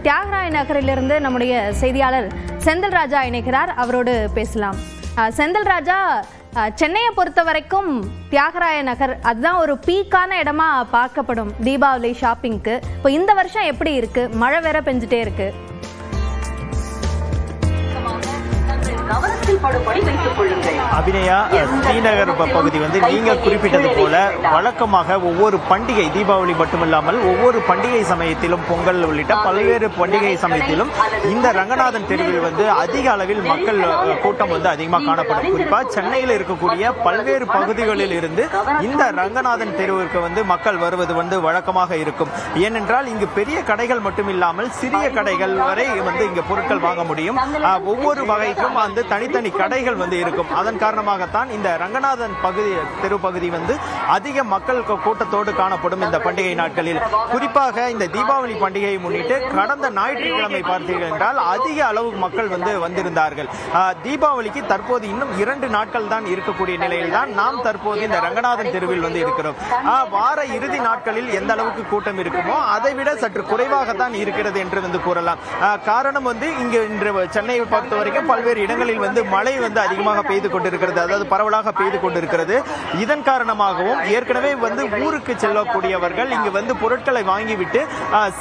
தியாகராய நகரிலிருந்து நம்முடைய செய்தியாளர் செந்தில் ராஜா இணைக்கிறார். அவரோடு பேசலாம். செந்தில் ராஜா, சென்னையை பொறுத்த வரைக்கும் தியாகராய நகர் அதுதான் ஒரு பீக்கான இடமா பார்க்கப்படும் தீபாவளி ஷாப்பிங்க்கு. இப்போ இந்த வருஷம் எப்படி இருக்கு? மழை வேற பெஞ்சிட்டே இருக்கு. அபிநயா, ஸ்ரீநகர் பகுதி நீங்க குறிப்பிட்டது போல வழக்கமாக ஒவ்வொரு பண்டிகை, தீபாவளி மட்டுமில்லாமல் ஒவ்வொரு பண்டிகை சமயத்திலும், பொங்கல் உள்ளிட்ட பல்வேறு பண்டிகை சமயத்திலும் இந்த ரங்கநாதன் தெருவில் அதிக அளவில் மக்கள் கூட்டம் அதிகமாக காணப்படும். குறிப்பா சென்னையில் இருக்கக்கூடிய பல்வேறு பகுதிகளில் இருந்து இந்த ரங்கநாதன் தெருவிற்கு மக்கள் வருவது வழக்கமாக இருக்கும். ஏனென்றால் இங்கு பெரிய கடைகள் மட்டுமில்லாமல் சிறிய கடைகள் வரை இங்கு பொருட்கள் வாங்க முடியும். ஒவ்வொரு வகைக்கும் தனித்தனி கடைகள் இருக்கும். அதன் காரணமாகத்தான் இந்த ரங்கநாதன் தெரு பகுதி அதிக மக்கள் கூட்டத்தோடு காணப்படும் இந்த பண்டிகை நாட்களில். குறிப்பாக இந்த தீபாவளி பண்டிகையை முன்னிட்டு கடந்த ஞாயிற்றுக்கிழமை பார்த்தீர்கள் என்றால் அதிக அளவு மக்கள் வந்திருந்தார்கள். தீபாவளிக்கு தற்போது இன்னும் 2 நாட்கள் தான் இருக்கக்கூடிய நிலையில் தான் நாம் தற்போது இந்த ரங்கநாதன் தெருவில் இருக்கிறோம். வார இறுதி நாட்களில் எந்த அளவுக்கு கூட்டம் இருக்குமோ அதை விட சற்று குறைவாகத்தான் இருக்கிறது என்று கூறலாம். காரணம் இங்கு இன்று சென்னையை பொறுத்த வரைக்கும் பல்வேறு இடங்களில் மழை அதிகமாக பெய்து கொண்டிருக்கிறது, அதாவது பரவலாக பெய்து கொண்டிருக்கிறது. இதன் காரணமாகவும் ஏற்கனவே ஊருக்கு செல்லக்கூடியவர்கள் இங்கு பொருட்களை வாங்கிவிட்டு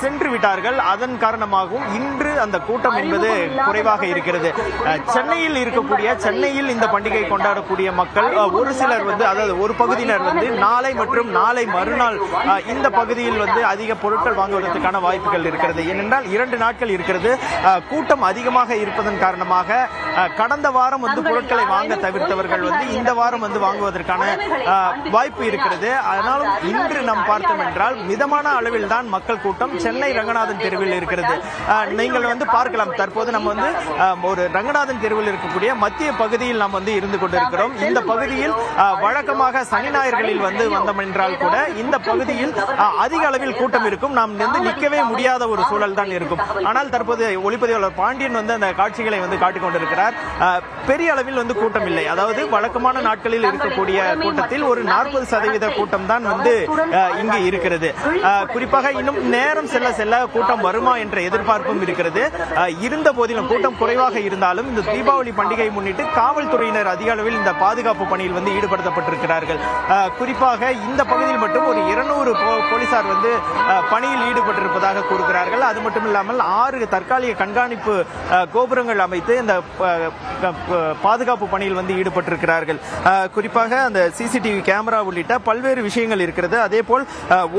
சென்று விட்டார்கள். அதன் காரணமாகவும் இன்று அந்த கூட்டம் என்பது குறைவாக இருக்கிறது. சென்னையில் இந்த பண்டிகை கொண்டாடக்கூடிய மக்கள் ஒரு சிலர் அதாவது ஒரு பகுதியினர் நாளை மற்றும் நாளை மறுநாள் இந்த பகுதியில் அதிக பொருட்கள் வாங்குவதற்கான வாய்ப்புகள் இருக்கிறது. ஏனென்றால் 2 நாட்கள் இருக்கிறது. கூட்டம் அதிகமாக இருப்பதன் காரணமாக கடந்த வாரம் பொருட்களை வாங்க தவிர்த்தவர்கள் இந்த வாரம் வாங்குவதற்கான வாய்ப்பு இருக்கிறது. அதனாலும் இன்று நாம் பார்த்தோம் என்றால் மிதமான அளவில் தான் மக்கள் கூட்டம் சென்னை ரங்கநாதன் தெருவில் இருக்கிறது. நீங்கள் பார்க்கலாம், தற்போது நம்ம ஒரு ரங்கநாதன் தெருவில் இருக்கக்கூடிய மத்திய பகுதியில் நாம் இருந்து கொண்டிருக்கிறோம். இந்த பகுதியில் வழக்கமாக சனி ஞாயிறுகளில் வந்தோம் என்றால் கூட இந்த பகுதியில் அதிக அளவில் கூட்டம் இருக்கும். நாம் நிற்கவே முடியாத ஒரு சூழல் தான் இருக்கும். ஆனால் தற்போது ஒளிப்பதிவாளர் பாண்டியன் அந்த காட்சிகளை காட்டிக் கொண்டிருக்கிறார். பெரிய அளவில் கூட்டம் இல்லை. அதாவது வழக்கமான நாட்களில் இருக்கக்கூடிய கூட்டத்தில் ஒரு 40% கூட்டம் தான் இங்கு இருக்கிறது. குறிப்பாக இன்னும் நேரம் செல்ல செல்ல கூட்டம் வருமா என்ற எதிர்பார்ப்பும் இருக்கிறது. இருந்த போதிலும் கூட்டம் குறைவாக இருந்தாலும் இந்த தீபாவளி பண்டிகை முன்னிட்டு காவல்துறையினர் அதிக அளவில் இந்த பாதுகாப்பு பணியில் ஈடுபடுத்தப்பட்டிருக்கிறார்கள். குறிப்பாக இந்த பகுதியில் மட்டும் ஒரு 200 போலீசார் பணியில் ஈடுபட்டிருப்பதாக கூறுகிறார்கள். அது மட்டும் இல்லாமல் 6 தற்காலிக கண்காணிப்பு கோபுரங்கள் அமைத்து இந்த பாதுகாப்பு பணியில் ஈடுபட்டிருக்கிறார்கள். குறிப்பாக அந்த சிசிடிவி கேமரா உள்ளிட்ட பல்வேறு விஷயங்கள் இருக்கிறது. அதே போல்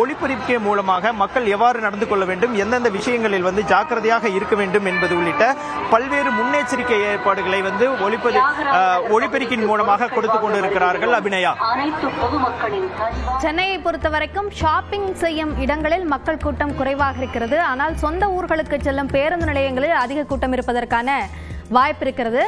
ஒளிபரப்பு மூலமாக மக்கள் எவ்வாறு நடந்து கொள்ள வேண்டும், எந்தெந்த விஷயங்களில் ஜாக்கிரதையாக இருக்க வேண்டும் என்பது உள்ளிட்ட பல்வேறு முன்னெச்சரிக்கை ஏற்பாடுகளை ஒளிபெருக்கின் மூலமாக கொடுத்துக் கொண்டிருக்கிறார்கள். அபிநயா, சென்னையை பொறுத்த வரைக்கும் ஷாப்பிங் செய்யும் இடங்களில் மக்கள் கூட்டம் குறைவாக இருக்கிறது. ஆனால் சொந்த ஊர்களுக்கு செல்லும் பேருந்து நிலையங்களில் அதிக கூட்டம் இருப்பதற்கான வாய்ப்பு இருக்கிறது.